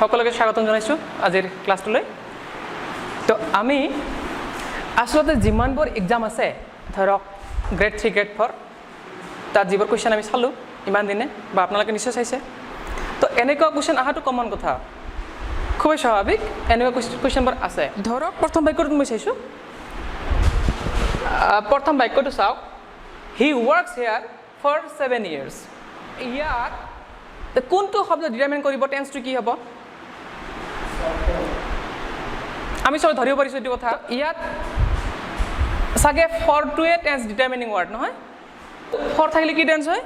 সকলোকে স্বাগতম জনাইছোঁ আজিৰ ক্লাছটোলৈ। তো আমি আসলতে যিমানবোৰ এক্সাম আছে ধৰক গ্ৰেড 3 গ্ৰেড 4 তাত যিবোৰ কুৱেশ্যন আমি চালোঁ ইমান দিনে বা আপোনালোকে নিশ্চয় চাইছে। তো এনেকুৱা কুৱেশ্যন অহাটো কমন কথা, খুবেই স্বাভাৱিক। এনেকুৱা কুৱেশ্যনবোৰ আছে। ধৰক প্ৰথম বাক্যটোত মই চাইছোঁ, প্ৰথম বাক্যটো চাওক, হি ৱৰ্কছ হেয়াৰ ফৰ 7 years। ইয়াত কোনটো শব্দ ডিটাৰমাইন কৰিব টেন্সটো কি হ'ব? আমি চব ধৰিব পাৰিছোঁ এইটো কথা। ইয়াত চাগে ফৰটোৱে টেন্স ডিটাৰমাইনিং ৱাৰ্ড নহয়, ফৰ থাকিলে কি টেন্স হয়?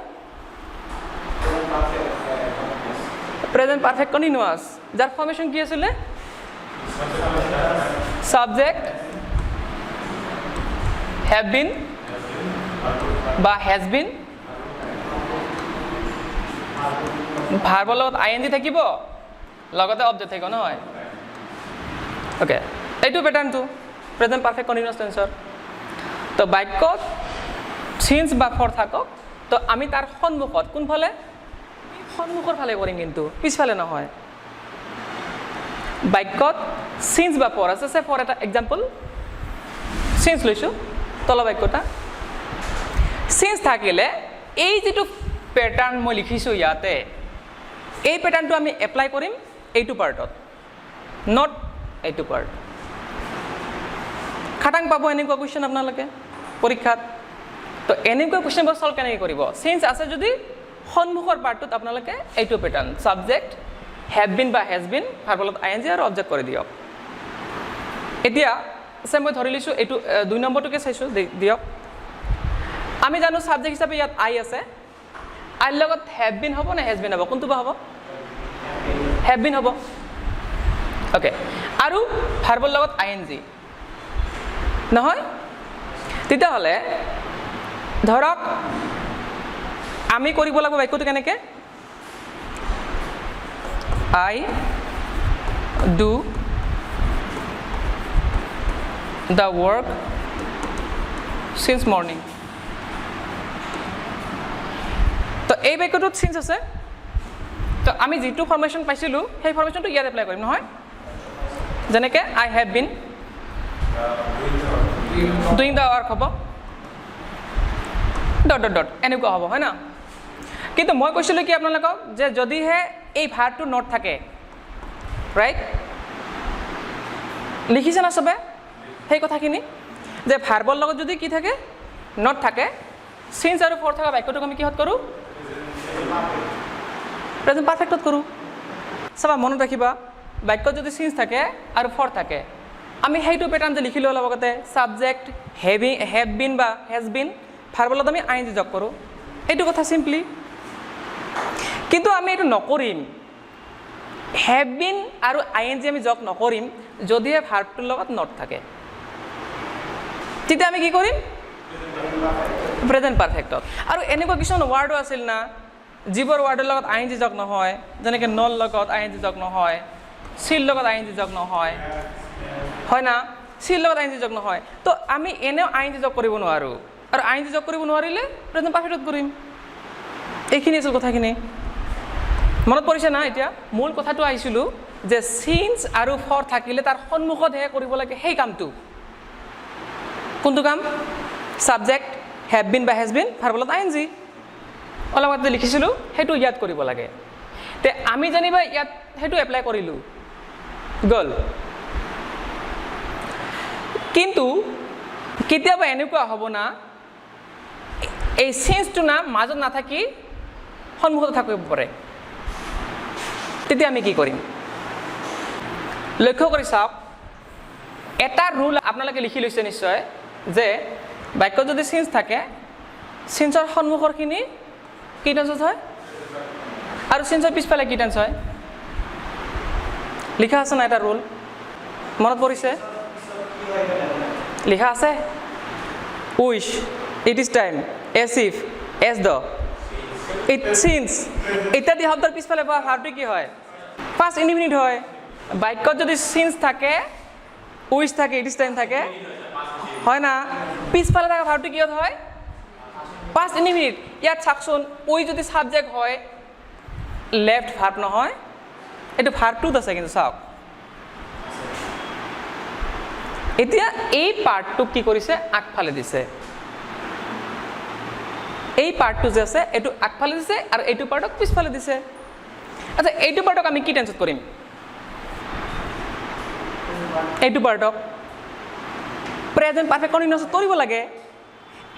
প্ৰেজেণ্ট পাৰফেক্ট কণ্টিনিউৱাছ, যাৰ ফৰ্মেশ্যন কি আছিলে? ছাবজেক্ট হেভ বিন বা হেজ বিন, ভাৰ্বৰ লগত ING থাকিব, লগতে অবজেক্ট থাকিব নহয়। অ'কে, এইটো পেটাৰ্ণটো প্ৰেজেণ্ট পাৰফেক্ট কণ্টিনিউৱাছ টেন্সৰ। তো বাক্যত চিন্স বা ফৰ থাকক, তো আমি তাৰ সন্মুখত কোনফালে? সন্মুখৰ ফালে কৰিম, কিন্তু পিছফালে নহয়। বাক্যত চিন্স বা ফৰ আছে। ফৰ এটা এক্সাম্পল চিন্স লৈছোঁ, তল বাক্যটা চিন্স থাকিলে এই যিটো পেটাৰ্ণ মই লিখিছোঁ ইয়াতে, এই পেটাৰ্ণটো আমি এপ্লাই কৰিম এইটো পাৰ্টত, নট এইটো পাৰ্ট। খাটাং পাব এনেকুৱা কুৱেশ্যন আপোনালোকে পৰীক্ষাত। তো এনেকুৱা কুৱেশ্যনবোৰ চল্ভ কেনেকৈ কৰিব? চিন্স আছে যদি সন্মুখৰ পাৰ্টটোত আপোনালোকে এইটো পেটাৰ্ণ ছাবজেক্ট হেভ বিন বা হেজ বিন, ভাৰ্বৰ লগত ING আৰু অবজেক্ট কৰি দিয়ক। এতিয়া মই ধৰি লৈছোঁ এইটো 2 নম্বৰটোকে চাইছোঁ, দিয়ক। আমি জানো ছাবজেক্ট হিচাপে ইয়াত আই আছে, আইৰ লগত হেভ বিন হ'ব নে হেজ বিন হ'ব? কোনটো বা হ'ব? হেভ বিন হ'ব। অ'কে, আৰু ভাৰ্বৰ লগত ING নহয়? তেতিয়াহ'লে ধৰক আমি কৰিব লাগিব বাক্যটো কেনেকৈ? I do the work since morning. তো এই বাক্যটোত চিন্স আছে, তো আমি যিটো ফৰ্মেশ্যন পাইছিলোঁ সেই ফৰ্মেশ্যনটো ইয়াত এপ্লাই কৰিম নহয়। যেনেকৈ I have been doing the work হ'ব, ডট ডট ডট এনেকুৱা হ'ব, হয় না? কিন্তু মই কৈছিলোঁ কি আপোনালোকক, যে যদিহে এই ভাৰ্বটো নট থাকে, ৰাইট? লিখিছে না চবে সেই কথাখিনি, যে ভাৰ্বৰ লগত যদি কি থাকে? নট থাকে। চিন্স আৰু ফৰ থকা বাক্যটোক আমি কিহত কৰোঁ? প্ৰেজেণ্ট পাৰফেক্টত কৰোঁ। চাবা, মনত ৰাখিবা, বাক্যত যদি চিন্স থাকে আৰু ফৰ থাকে, আমি সেইটো পেটাৰ্ণ যে লিখিলোঁ অলপ আগতে, ছাবজেক্ট হেভ বিন বা হেজ বিন, ভাৰ্বৰ লগত আমি ING যোগ কৰোঁ, এইটো কথা চিম্পলি। কিন্তু আমি এইটো নকৰিম, হেভ বিন আৰু ING আমি যোগ নকৰিম যদিহে ভাৰ্বটোৰ লগত নট থাকে। তেতিয়া আমি কি কৰিম? প্ৰেজেণ্ট পাৰফেক্টত। আৰু এনেকুৱা কিছুমান ৱাৰ্ডো আছিল না, যিবোৰ ৱাৰ্ডৰ লগত ING যোগ নহয়, যেনেকৈ নল লগত ING যোগ নহয়, চিৰ লগত ING যোগ নহয়, হয় না? চিৰ লগত ING যোগ নহয়, তো আমি এনেও ING যোগ কৰিব নোৱাৰোঁ, আৰু ING যোগ কৰিব নোৱাৰিলে প্ৰেজেণ্ট পাৰফেক্টত কৰিম। এইখিনি আছিল কথাখিনি, মনত পৰিছে না? এতিয়া মূল কথাটো আহিছিলোঁ যে চিন্স আৰু ফৰ থাকিলে তাৰ সন্মুখতহে কৰিব লাগে সেই কামটো। কোনটো কাম? ছাবজেক্ট হেভ বিন বা হেজ বিন, ভাৰ্বৰ লগত ING অলপ আগতে লিখিছিলোঁ, সেইটো ইয়াত কৰিব লাগে। তে আমি যেনিবা ইয়াত সেইটো এপ্লাই কৰিলোঁ, গ'ল। কিন্তু কেতিয়াবা এনেকুৱা হ'ব না, এই চিন্সটো না মাজত নাথাকি সন্মুখত থাকিব পাৰে। তেতিয়া আমি কি কৰিম? লক্ষ্য কৰি চাওক, এটা ৰুল আপোনালোকে লিখি লৈছে নিশ্চয়, যে বাক্যত যদি চিন্স থাকে, চিন্সৰ সন্মুখৰখিনি কি টেন্সত হয়, আৰু চিন্সৰ পিছফালে কি টেন্স হয়? লিখা আছে না এটা ৰুল, মনত পৰিছে? লিখা আছে, which, it is time, as if, as the, it since ইত্যাদি শব্দৰ পিছফালে পোৱা ভাৰ্বটো কি হয়? ফাৰ্ষ্ট ইনডিফিনিট হয়। বাক্যত যদি চিন্স থাকে, উইচ থাকে, ইট ইজ টাইম থাকে, হয় না? পিছফালে থকা ভাৰ্বটো কিহত হয়? Past indefinite. ইয়াত চাওকচোন, উই যদি সাবজেক্ট হয়, লেফট ভার্ব নহয়, এইটো ভাৰ্ব টুত আছে কিন্তু চাওক এতিয়া এই পাৰ্টটো কি কৰিছে আগফালে দিছে এই পাৰ্টটো যে আছে এইটো আগফালে দিছে আৰু এইটো পাৰ্টক পিছফালে দিছে আচ্ছা এইটো পাৰ্টক আমি কি টেন্সত কৰিম এইটো পাৰ্টক প্ৰেজেন্ট পাৰফেক্ট কন্টিনিউয়াছত কৰিব লাগে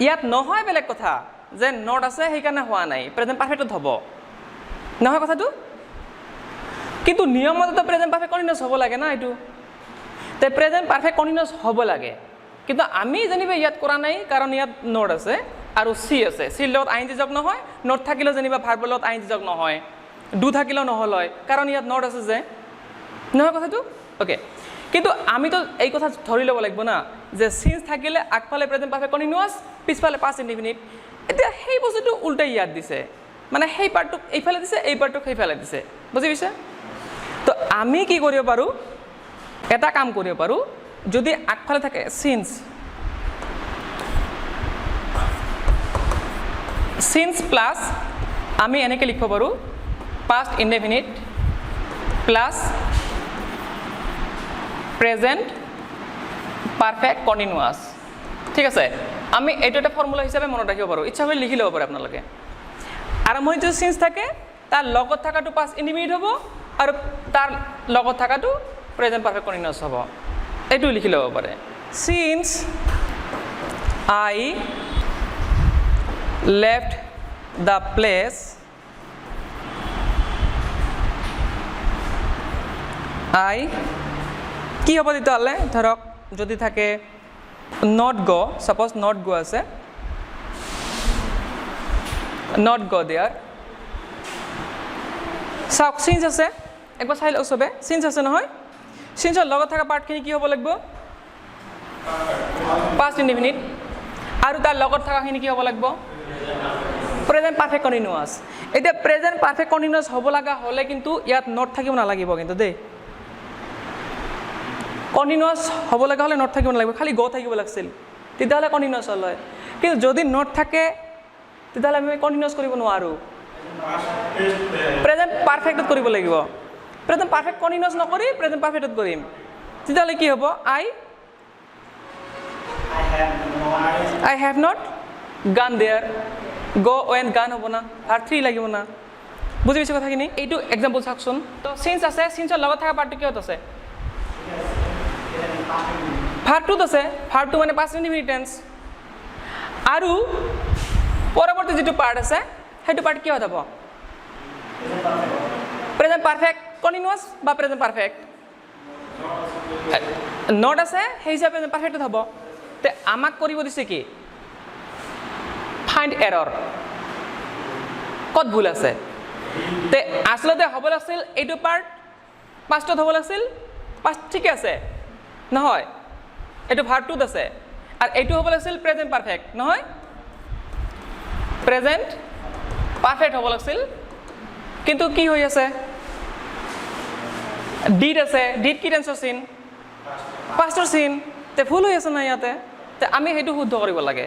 ইয়াত নহয় বেলেগ কথা যে নট আছে সেইকাৰণে হোৱা নাই প্ৰেজেন্ট পাৰফেক্টত হ'ব নহয় কথাটো কিন্তু নিয়মত প্ৰেজেন্ট পাৰফেক্ট কন্টিনিউয়াছ হ'ব লাগে না এইটো তে প্ৰেজেন্ট পাৰফেক্ট কন্টিনিউয়াছ হ'ব লাগে কিন্তু আমি যেনিবা ইয়াত কৰা নাই কাৰণ ইয়াত নট আছে আৰু সি আছে সিৰ লগত আইএনজি যোগ নহয় নট থাকিলেও যেনিবা ভাৰ্বৰ লগত আইএনজি যোগ নহয় ডু থাকিলেও নহ'ল হয় কাৰণ ইয়াত নট আছে যে নহয় কথাটো ওকে কিন্তু আমি তো এই কথা ধৰি ল'ব লাগিব না যে সিন্স থাকিলে আগফালে প্ৰেজেন্ট পাৰফেক্ট কন্টিনিউয়াছ পিছফালে পাষ্ট ইনডিফিনিট এতিয়া সেই বস্তুটো উল্টাই ইয়াত দিছে মানে সেই পাৰ্টটোক এইফালে দিছে এই পাৰ্টটোক সেইফালে দিছে বুজি পাইছে তো আমি কি কৰিব পাৰো এটা কাম কৰিব পাৰো যদি আগফালে থাকে সিন্স প্লাস আমি এনেকে লিখিব পাৰো past indefinite plus present perfect continuous ঠিক আছে আমি এইটো এটা ফৰ্মুলা হিসাবে মনত ৰাখিব পাৰো ইচ্ছা কৰি লিখি ল'ব পাৰে আপোনালোকে আৰম্ভণিত যদি সিন্স থাকে তাৰ লগত থাকাটো পাষ্ট ইনডিফিনিট হ'ব আৰু তাৰ লগত থাকাটো প্ৰেজেন্ট পাৰফেক্ট কন্টিনিউয়াস হ'ব এইটো লিখি ল'ব পাৰে since I left the place I কি হ'ব তেতিয়াহ'লে ধৰক যদি থাকে not go suppose not go আছে not go there চাওক সিন্স আছে একবাৰ চাই লওক চবে সিন্স আছে নহয় সিন্সৰ লগত থকা পাৰ্টখিনি কি হ'ব লাগিব পাষ্ট ইনডিফিনিট আৰু তাৰ লগত থকাখিনি কি হ'ব লাগিব প্ৰেজেন্ট পাৰফেক্ট কন্টিনিউয়াস এটা প্ৰেজেন্ট পারফেক্ট কন্টিনিউয়াস হ'ব লাগা হলে কিন্তু ইয়াত নট থাকিব নালাগিব কিন্তু দেই কন্টিনিউয়াস হ'ব লাগা হলে নট থাকিব নালাগিব খালি গ থাকিব লাগছিল তেতিয়াহ'লে কন্টিনিউয়াস হ'ল হয় কিন্তু যদি নট থাকে তেতিয়াহ'লে আমি কন্টিনিউয়াস কৰিব নোৱাৰো প্ৰেজেন্ট পাৰফেক্টত কৰিব লাগিব প্ৰেজেন্ট পাৰফেক্ট কন্টিনিউয়াস নকৰি প্ৰেজেন্ট পাৰফেক্টত কৰিম তেতিয়াহ'লে কি হ'ব I have not gone there go when gone হ'ব না ভাৰ্ব 3 লাগিব না বুজি পাইছে কথাখিনি এইটো এক্সাম্পল চাওকচোন তো সিন্স আছে সিন্সৰ লগত থকা পাৰ্টটো কিহত আছে ভাৰ্ব 2 আছে ভাৰ্ব 2 মানে পাষ্ট ইনডিফিনিট টেন্স আৰু পৰৱৰ্তী যেটো পাৰ্ট আছে হেতু পাৰ্ট কিহত হ'ব প্ৰেজেন্ট পাৰফেক্ট কন্টিনিউয়াস বা প্ৰেজেন্ট পাৰফেক্ট নট আছে সেই হিচাপে প্ৰেজেন্ট পাৰফেক্টত হ'ব তে আমাক কৰিব দিছে কি ফাইন্ড এরর কত ভুল আছে তে আসলতে হ'ব লাগিছিল এইটো পার্ট পাস্টত হ'ব লাগিছিল পাস্ট ঠিক আছে নহয় এইটো ভার্ব টুত আছে আর এইটো হ'ব লাগিছিল প্রেজেন্ট পারফেক্ট নহয় প্রেজেন্ট পারফেক্ট হ'ব লাগিছিল কিন্তু কি হৈ আছে ডিড আছে ডিড কি টেন্সৰ চিন পাস্টৰ চিন তে ভুল হৈ আছে না ইয়াতে তে আমি হেতু শুদ্ধ কৰিব লাগে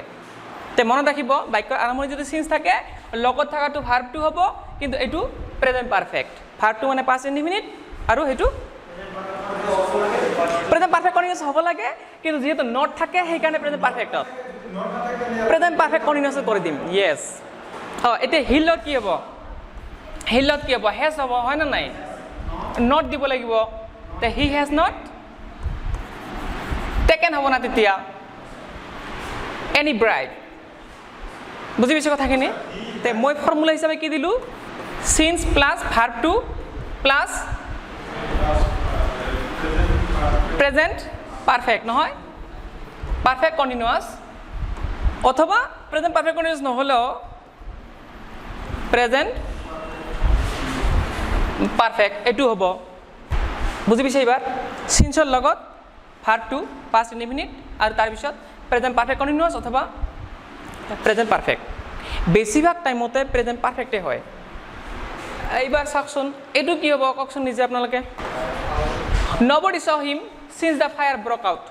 তে মনত ৰাখিব বাক্যৰ আৰম্ভণি যদি সিন্স থাকে লগত থাকাটো ভাৰ্ব 2 হ'ব কিন্তু এটো প্ৰেজেন্ট পাৰফেক্ট ভাৰ্ব 2 মানে পাষ্ট ইনডিফিনিট আৰু হেতু প্ৰেজেন্ট পাৰফেক্ট কন্টিনিউয়াস হ'ব লাগে কিন্তু যেহেতু নট থাকে সেই কাৰণে প্ৰেজেন্ট পাৰফেক্টত প্ৰেজেন্ট পাৰফেক্ট কন্টিনিউয়াস কৰি দিম ইয়েস এতে হিলত কি হ'ব হেজ হ'ব হয় না নাই নট দিব লাগিব তে হি হেজ নট টেকেন হ'ব না তেতিয়া এনি ব্রাইড বুজি পাইছে কথাখিনি তে মই ফর্মুলা হিসাবে কি দিলু since plus verb 2 plus present perfect নহয় পারফেক্ট কন্টিনিউয়াস অথবা প্রেজেন্ট পারফেক্ট কন্টিনিউয়াস নহলেও প্রেজেন্ট পারফেক্ট এটু হ'ব বুজি পাইছে এবাৰ সিন্সৰ লগত ভাৰ্ব 2 পাষ্ট ইনডিফিনিট আৰু তাৰ পিছত প্ৰেজেন্ট পাৰফেক্ট কন্টিনিউয়াস অথবা প্ৰেজেন্ট পাৰফেক্ট বেছিভাগ টাইমতে প্ৰেজেন্ট পাৰফেক্টে হয় এইবাৰ চাওকচোন এইটো কি হ'ব কওকচোন নিজে আপোনালোকে nobody saw him since the fire broke out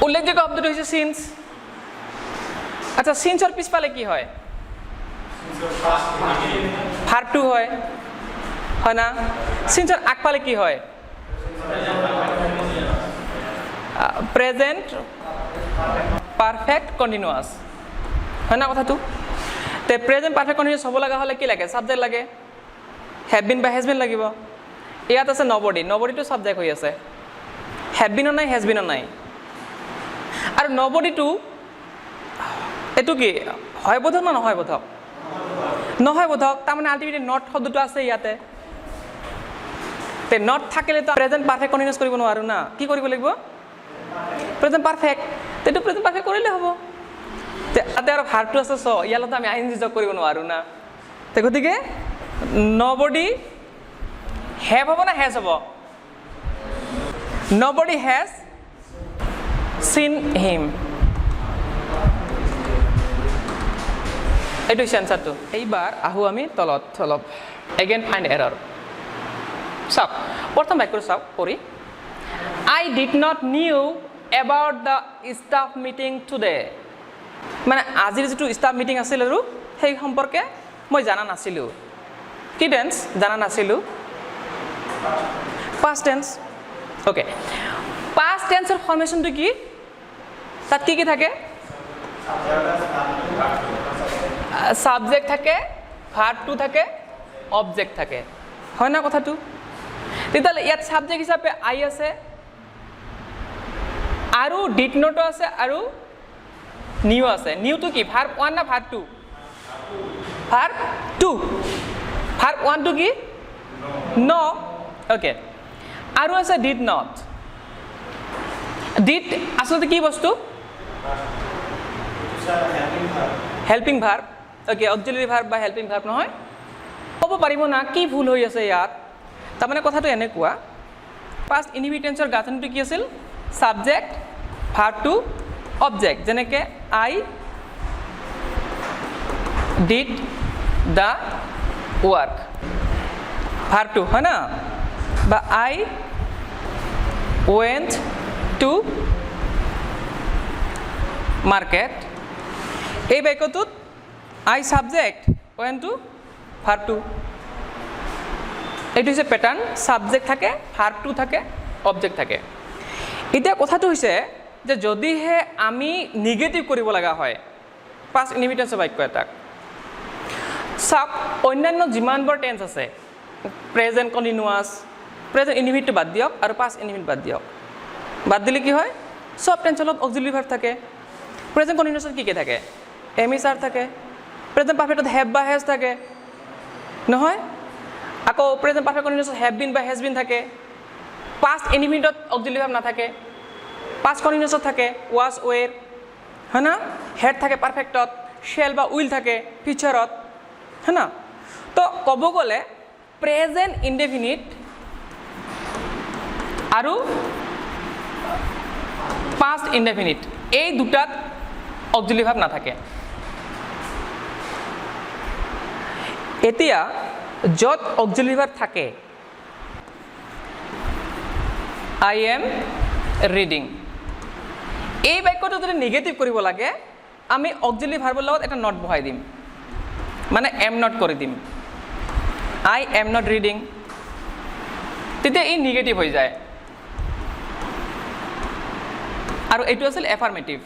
উল্লেখযোগ্য শব্দটো হৈছে সিন্স আচ্ছা সিন্সৰ পিছফালে কি হয় ভাৰ্ব 2 হয় হয় না সিন্সৰ আগফালে কি হয় প্ৰেজেন্ট পারফেক্ট কন্টিনিউয়াস হয় না কথাটো তে প্রেজেন্ট পারফেক্ট কন্টিনিউয়াস হ'ব লগা হলে কি লাগে সাবজেক্ট লাগে হ্যাভ বিন বা হ্যাজ বিন লাগিব ইয়াত আছে নবডি নবডিটো সাবজেক্ট হৈ আছে হ্যাভ বিন নাই হ্যাজ বিন নাই আৰু নবডিটো এটো কি হয় বোধক না নহয় বোধক নহয় বোধক তাৰ মানে আলটিমেটলি নট শব্দটো আছে ইয়াতে তে নট থাকিলে তো প্রেজেন্ট পারফেক্ট কন্টিনিউয়াস কৰিব নোৱাৰো না কি কৰিব লাগিব প্ৰেজেন্ট পাৰফেক্ট তেটো প্ৰেজেন্ট পাৰফেক্ট কৰিলে হ'ব তে আতে আৰু ভাৰ্বটো আছে স ইয়ালতে আমি আইএনজি যোগ কৰিব নোৱাৰো না তে গতিকে নবডি হ্যাভ হ'ব না হ্যাজ হ'ব নবডি হ্যাজ সিন হিম এইটো সেন্সারটো এইবাৰ আহো আমি তলত অলপ এগেইন ফাইন্ড এৰৰ চাওক প্ৰথম বাক্যটো চাওক পঢ়ি I did not knew about the staff meeting today মানে আজিৰ যেটো staff meeting আছিল আৰু সেই সম্পৰ্কে মই জানা নাছিলো কি টেন্স জানা নাছিলো past tense okay past tense এর ফরমেশনটো কি তাত কি কি থাকে সাবজেক্ট থাকে ভার্ব টু থাকে অবজেক্ট থাকে হয় না কথাটো তেতিয়ালে ইয়াত সাবজেক্ট হিচাপে আই আছে আৰু ডিড নট আছে আৰু নিউ আছে নিউটো কি ভাৰ্ব 1 না ভাৰ্ব 2 ভাৰ্ব 2 ভাৰ্ব 1 টু কি নো ওকে আৰু আছে ডিড নট ডিড আসলে কি বস্তু হেল্পিং ভাৰ্ব ওকে অক্সিলাৰি ভাৰ্ব বা হেল্পিং ভাৰ্ব নহয় ক'ব পাৰিব না কি ভুল হৈ আছে ইয়াত তাৰ মানে কথাটো এনেকুৱা পাস্ট ইনহিবিটেন্সৰ গাঁথনিটো কি আছিল সাবজেক্ট ভার্ব টু অবজেক্ট যেনেকে I did the work verb two হয় না বা আই ওয়েন্ট টু মার্কেট এই বাক্যটোত I subject went to verb two এইটো হৈছে প্যাটার্ন সাবজেক্ট থাকে ভার্ব টু থাকে অবজেক্ট থাকে এতিয়া কথাটো হৈছে যে যদিহে আমি নিগেটিভ কৰিব লগা হয় পাস্ট ইনহিবিটেন্সৰ বাক্য এটাক চাওক অন্যান্য যিমানবোৰ টেন্স আছে প্ৰেজেন্ট কন্টিনিউয়াস প্ৰেজেন্ট ইনহিবিটটো বাদ দিয়ক আৰু পাস্ট ইনহিবিট বাদ দিয়ক বাদ দিলে কি হয় সব টেন্সলত অক্সিলারি ভার্ব থাকে প্রেজেন্ট কন্টিনিউয়াসত কি কি থাকে এম ইজ আর থাকে প্রেজেন্ট পারফেক্টত হ্যাভ বা হ্যাজ থাকে নহয় আকৌ প্রেজেন্ট পারফেক্ট কন্টিনিউয়াসত হ্যাভ বিন বা হ্যাজ বিন থাকে পাস্ট ইনহিবিটত অক্সিলারি ভার্ব নাথাকে পাস্ট কন্টিনিউয়াসত থাকে ওয়াজ ওয়ের হয় না হেড থাকে পারফেক্টত শেল বা উইল থাকে ফিউচারত হয় না তো ক'ব গ'লে প্রেজেন্ট ইনডেফিনিট আৰু পাস্ট ইনডেফিনিট এই দুটাত অক্সিলাৰি ভাৰ্ব নাথাকে এতিয়া যত অক্সিলাৰি ভাৰ্ব থাকে আই এম ৰিডিং এই বাক্যটো যদি নেগেটিভ কৰিব লাগে আমি অক্সিলাৰি ভাৰ্বৰ লগত এটা নট বহাই দিম মানে এম নট কৰি দিম আই এম নট ৰিডিং তেতিয়া ই নেগেটিভ হৈ যায় আৰু এইটো আছিল এফাৰ্মেটিভ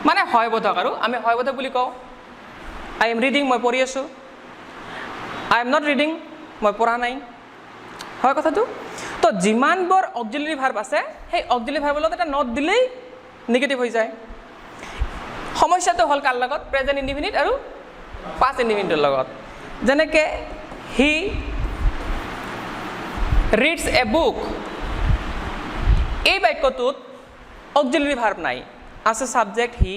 মানে হয় বোধক আৰু আমি হয় বোধক বুলি কওঁ আই এম রিডিং মই পঢ়ি আছোঁ আই এম নট রিডিং মই পঢ়া নাই হয় কথাটো তো যিমানবোৰ অক্সিলাৰি ভাৰ্ব আছে সেই অক্সিলাৰি ভাৰ্বৰ লগত এটা নট দিলেই নেগেটিভ হৈ যায় সমস্যাটো হ'ল কাৰ লগত প্ৰেজেন্ট ইনডিফিনিট আৰু পাস্ট ইনডিফিনিটৰ লগত যেনেকৈ হি ৰিডছ এ বুক এই বাক্যটোত অক্সিলাৰি ভাৰ্ব নাই আছে subject he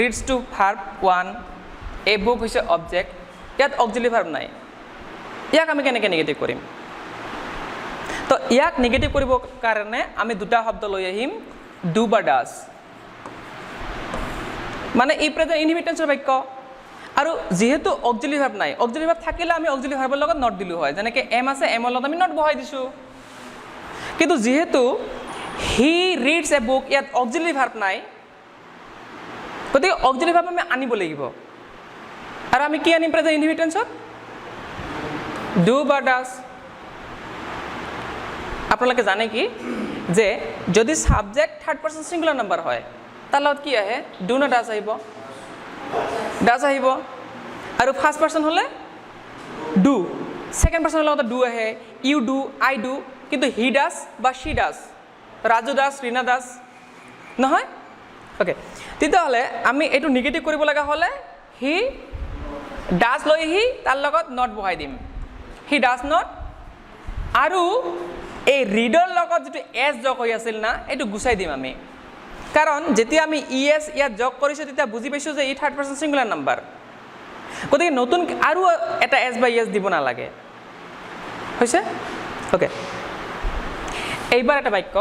reads to verb 1 a book হৈছে অবজেক্ট ইয়াত অক্সিলাৰি ভাৰ্ব নাই ইয়াক আমি কেনেকৈ নেগেটিভ কৰিম তো ইয়াক নেগেটিভ কৰিবৰ কাৰণে আমি দুটা শব্দ লৈ আহিম ডু বা ডাজ মানে এই প্ৰেজেন্ট ইনহিবিটেন্সৰ বাক্য আৰু যেহেতু অক্সিলাৰি ভাৰ্ব নাই অক্সিলাৰি ভাৰ্ব থাকিলে আমি অক্সিলাৰি ভাৰ্বৰ লগত নট দিলো হয় যেনেকৈ এম আছে এমৰ লগত আমি নট বহাই দিছোঁ কিন্তু যেহেতু হি ৰিডছ এ বুক ইয়াত অক্সিলাৰি ভাৰ্ব নাই গতিকে অক্সিলাৰি ভাৰ্ব আমি আনিব লাগিব আৰু আমি কি আনিম প্ৰেজেন্ট ইনহিবিটেন্সত ডু বা ডাজ আপোনালোকে জানে কি যে যদি subject third person singular number হয় তাৰ লগত কি আহে ডু না ডাজ আহিব ডাজ আহিব আৰু ফাৰ্ষ্ট পাৰ্চন হলে ডু সেকেন্ড পাৰ্চনৰ লগত ডু আহে ইউ ডু আই ডু কিন্তু হি ডাজ বা শি ডাজ ৰাজু দাস ৰীনা দাস নহয় ওকে তেতিয়াহ'লে আমি এইটো নিগেটিভ কৰিব লগা হ'লে হি ডাজ লৈ হি তাৰ লগত নট বহাই দিম হি ডাজ নট আৰু এই ৰিডৰ লগত যেটো এস যোগ হৈ আছিল না এইটো গুছাই দিম আমি কাৰণ যেতিয়া আমি ইএস ইয়াত যোগ কৰিছো তেতিয়া বুজি পাইছো যে ই থাৰ্ড পাৰ্চন সিঙ্গুলাৰ নাম্বাৰ গতিকে নতুন আৰু এটা এস বা ইএস দিব নালাগে হৈছে ওকে এইবাৰ এটা বাক্য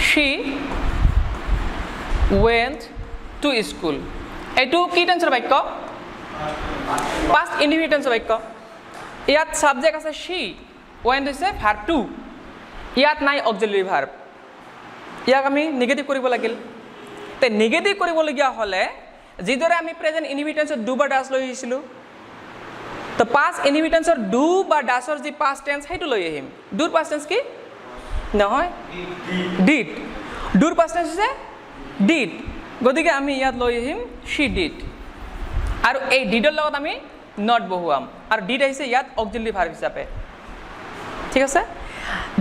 she went to school এইটো কি টেন্সৰ বাক্য past indefinite টেন্সৰ বাক্য ইয়াত সাবজেক্ট আছে she went হৈছে verb to ইয়াত নাই অক্সিলাৰি ভাৰ্ব ইয়াক আমি নিগেটিভ কৰিব লাগিল তে নিগেটিভ কৰিবলগীয়া হলে যিদৰে আমি প্ৰেজেন্ট ইনডিফিনিট টেন্সৰ ডু বা ডাজ লৈ আহিছিলো তো past indefinite টেন্সৰ ডু বা ডাজৰ যি past tense হেতু লৈ আহিম ডুৰ past tense কি নহয় ডিড ডুৰ past tense হৈছে ডিড গতিকে আমি ইয়াত লৈ আহিম she did আৰু এই ডিডৰ লগত আমি নট বহুৱাম আৰু ডিড আহিছে ইয়াত অক্সিলাৰি ভাৰ্ব হিচাপে ঠিক আছে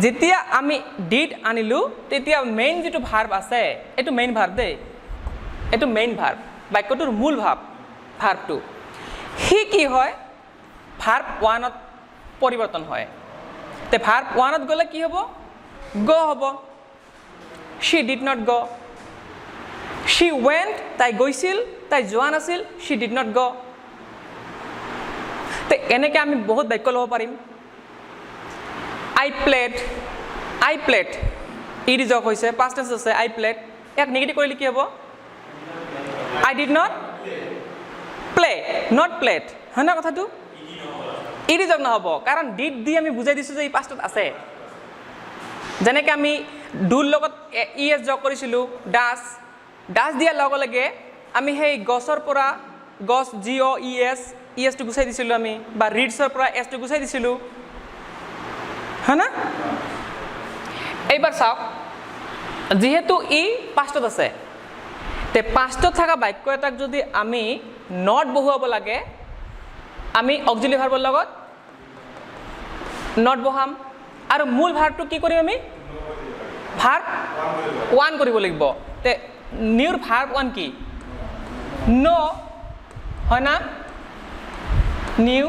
যেতিয়া আমি ডিড আনিলো তেতিয়া মেইন যেটো ভাৰ্ব আছে এটো মেইন ভাৰ্ব দেই এটো মেইন ভাৰ্ব বাক্যটোৰ মূল ভাৰ্বটো হি কি হয় ভাৰ্ব 1 ত পৰিৱৰ্তন হয় তে ভাৰ্ব 1 ত গলে কি হ'ব go হ'ব she did not go she went তাই গৈছিল তাই যোৱা নাছিল she did not go তে এনেকৈ আমি বহুত বাক্য ল'ব পাৰিম I played ই যোগ হৈছে past tense আছে I played ইয়াক নিগেটিভ কৰিলে কি হ'ব I did not play not played হয় না কথাটো ই যোগ নহব কাৰণ did দি আমি বুজাই দিছো যে ই পাষ্টত আছে যেনেকৈ আমি ডুৰ লগত ইএস যোগ কৰিছিলো ডাজ দিয়াৰ লগে লগে আমি সেই গছৰ পৰা গছ জিঅ ইএস টো গুছাই দিছিলো আমি বা ৰিডছৰ পৰা এস টো গুছাই দিছিলো হয় না এইবাৰ চাওক যেহেতু ই পাষ্টত আছে তে পাষ্টত থকা বাক্য এটাক যদি আমি নট বহুৱাব লাগে আমি অক্সিলাৰি ভাৰ্বৰ লগত নট বহাম আৰু মূল ভাৰ্বটো কি কৰিম আমি ভাৰ্ব 1 কৰিব লাগিব তে নিউৰ ভাৰ্ব 1 কি নো হয় না নিউ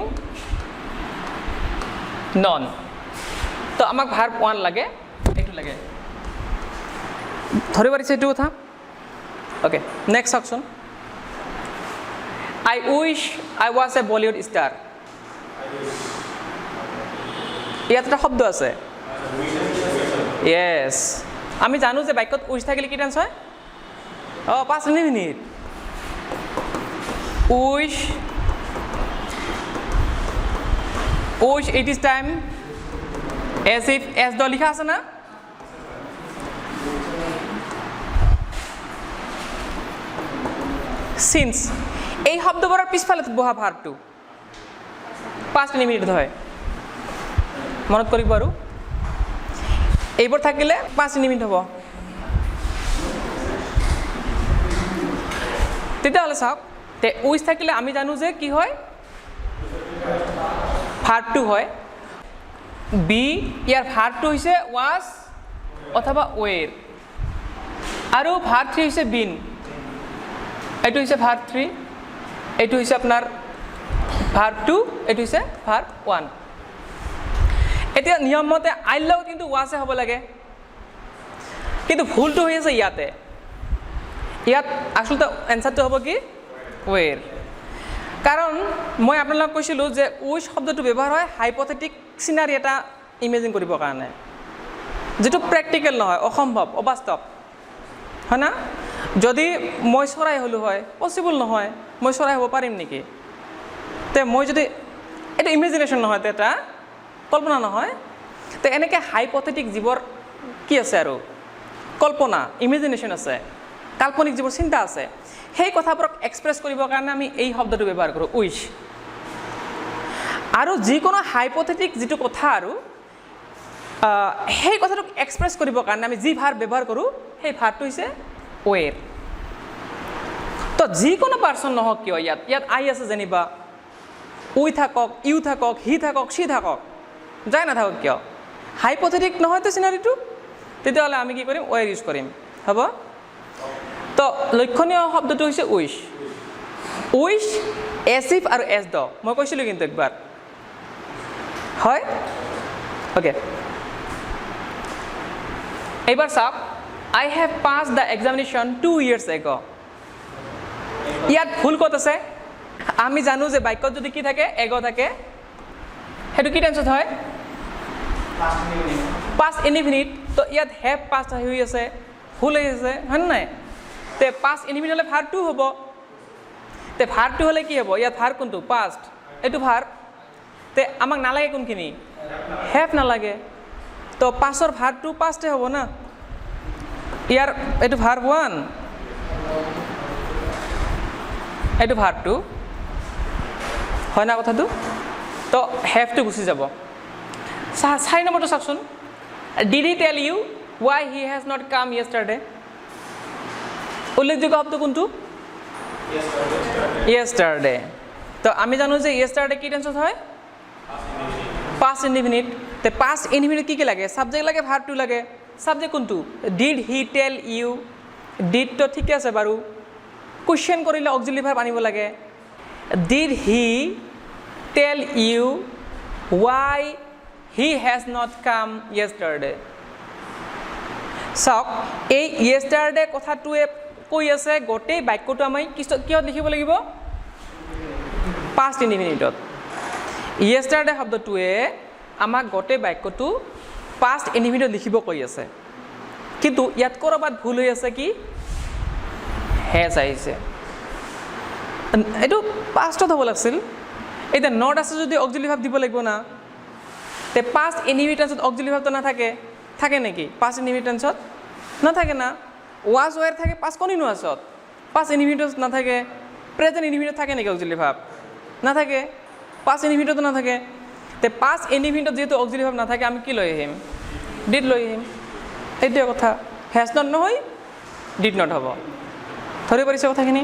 নন তো আমাক ভাৰ্ব 1 লাগে এইটো লাগে ধৰি পাৰিছে এইটো কথা okay next option I wish I was a Bollywood star ইয়াত এটা শব্দ আছে yes আমি জানো যে বাক্যত উইশ থাকিলে কি টেন্স হয় past indefinite wish it is time as if as দ লিখা আছে না since এই শব্দবোৰৰ পিছফালে বহা ভাৰ্বটো past indefinite হয় মনত কৰিব আৰু এইবোৰ থাকিলে past indefinite হ'ব তেতিয়াহ'লে চাওক তে উইচ থাকিলে আমি জানো যে কি হয় ভাৰ্ব 2 হয় বি ইয়াৰ ভাৰ্ব 2 হৈছে was অথবা were আৰু ভাৰ্ব 3 হৈছে been এইটো হৈছে ভাৰ্ব 3 এইটো হৈছে আপোনাৰ ভাৰ্ব 2 এইটো হৈছে ভাৰ্ব 1 এতিয়া নিয়মমতে আই লগত কিন্তু was হ'ব লাগে কিন্তু ভুলটো হৈ আছে ইয়াত আসলতে এনসারটো হ'ব কি were কাৰণ মই আপোনালোকক কৈছিলো যে উইশ শব্দটো ব্যৱহাৰ হয় হাইপথেটিক সিনাৰি এটা ইমেজিন কৰিবৰ কাৰণে যেটো প্ৰ্যাকটিক্যাল নহয় অসম্ভৱ অবাস্তৱ হয় না যদি মই চৰাই হলো হয় পসিবল নহয় মই চৰাই হ'ব পাৰিম নেকি তে মই যদি এটা ইমেজিনেশন নহয় তে এটা কল্পনা নহয় তে এনেকৈ হাইপথেটিক জীৱৰ কি আছে আৰু কল্পনা ইমেজিনেশন আছে কাল্পনিক জীৱৰ চিন্তা আছে সেই কথাবোৰক এক্সপ্ৰেছ কৰিবৰ কাৰণে আমি এই শব্দটো ব্যৱহাৰ কৰোঁ উইশ আৰু যিকোনো হাইপথেটিক যিটো কথা আৰু সেই কথাটোক এক্সপ্ৰেছ কৰিবৰ কাৰণে আমি যি ভাৰ্ব ব্যৱহাৰ কৰোঁ সেই ভাৰ্বটো হৈছে ৱেৰ তো যিকোনো পাৰ্চন নহওক কিয় ইয়াত আই আছে যেনিবা উই থাকক ইউ থাকক হি থাকক সি থাকক যাই নাথাকক কিয় হাইপথেটিক নহয়তো চিনাৰীটো তেতিয়াহ'লে আমি কি কৰিম ৱেৰ ইউজ কৰিম হ'ব তো লক্ষণীয় শব্দটো হৈছে উইচ উইচ এছ ইফ আৰু এছ দ মই কৈছিলোঁ কিন্তু একবাৰ হয় অ'কে এইবাৰ চাওক I have pass the examination 2 years ago ইয়াত ভুল ক'ত আছে আমি জানো যে বাক্যত যদি কি থাকে এগ' থাকে সেইটো কি টেন্সত হয় পাষ্ট ইনডিফিনিট তো ইয়াত হেভ পাষ্ট হৈ আছে ভুল হৈ আছে হয় নাই তে পাষ্ট ইনডিফিনিট হ'লে ভাৰ্ব টু হ'ব তে ভাৰ্ব টু হ'লে কি হ'ব ইয়াত ভাৰ্ব কোনটো পাষ্ট এইটো ভাৰ্ব তে আমাক নালাগে কোনখিনি হেভ নালাগে তো পাছৰ ভাৰ্ব টু পাষ্টে হ'ব না ইয়াৰ এইটো ভাৰ্ব 1 এইটো ভাৰ্ব টু হয় না কথাটো তো হেভটো গুচি যাব 4 নম্বৰটো চাওকচোন did he tell you why he has not come yesterday উল্লেখযোগ্য শব্দ কোনটো য়েষ্টাৰডে তো আমি জানো যে য়েষ্টাৰডে কি টেন্সত হয় পাষ্ট ইনডিফিনিট তে পাষ্ট ইনডিফিনিট কি লাগে সাবজেক্ট লাগে ভাৰ্ব টু লাগে সাবজেক্ট কোনটো did he tell U did তো ঠিকে আছে বাৰু কুৱেশ্যন কৰিলে অক্সিলাৰি ভাৰ্ব আনিব লাগে did he tell you why he has not come yesterday চাওক এই য়েষ্টাৰডে কথাটোৱে কৈ আছে গোটেই বাক্যটো আমি কিহত লিখিব লাগিব পাষ্ট ইনডিফিনিটত য়েষ্টাৰডে শব্দটোৱে আমাক গোটেই বাক্যটো পাষ্ট ইনডিফিনিটত লিখিব কৈ আছে কিন্তু ইয়াত ক'ৰবাত ভুল হৈ আছে কি হেজ আহিছে এইটো পাষ্টত হ'ব লাগিছিল এতিয়া নট আছে যদি অক্সিলাৰি ভাৰ্ব দিব লাগিব না তে পাষ্ট ইনডিফিনিটত অক্সিলাৰি ভাৰ্বটো নাথাকে থাকে নেকি পাষ্ট ইনডিফিনিটত নাথাকে না ৱাজ ৱেৰ থাকে পাষ্ট কণ্টিনিউৱাছত পাষ্ট ইনডিফিনিটত নাথাকে প্ৰেজেণ্ট ইনডিফিনিটত থাকে নেকি অক্সিলাৰি ভাৰ্ব নাথাকে পাষ্ট ইনডিফিনিটতো নাথাকে তে পাষ্ট ইনডিফিনিটত যিহেতু অক্সিলাৰি ভাৰ্ব নাথাকে আমি কি লৈ আহিম ডিড লৈ আহিম এইটোৱে কথা হেজ নট নহয় ডিড নট হ'ব ধৰিব পাৰিছে কথাখিনি